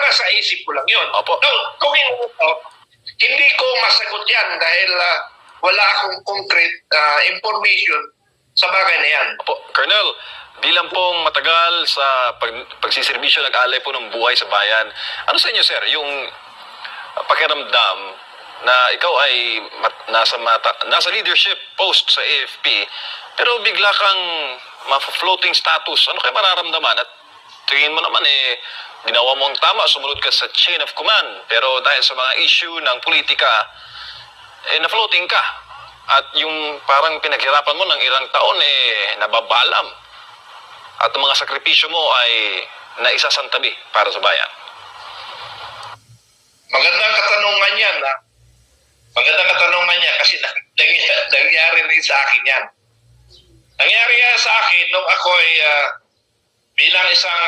nasa isip ko lang yun. Opo. No, kung hindi ko masagot yan dahil wala akong concrete information sa bagay na yan. Opo, Colonel, bilang pong matagal sa pagsiservisyo, nag-alay po ng buhay sa bayan, ano sa inyo, sir, yung pakiramdam na ikaw ay nasa leadership post sa AFP, pero bigla kang floating status, ano kayo mararamdaman? At tingin mo naman, ginawa mo ang tama, sumunod ka sa chain of command, pero dahil sa mga issue ng politika, na-floating ka. At yung parang pinaghirapan mo ng ilang taon, nababalam. At ang mga sakripisyo mo ay naisasantabi para sa bayan. Magandang katanungan yan. Magandang katanungan yan kasi nangyari rin sa akin yan. Nangyari yan sa akin nung ako ay bilang isang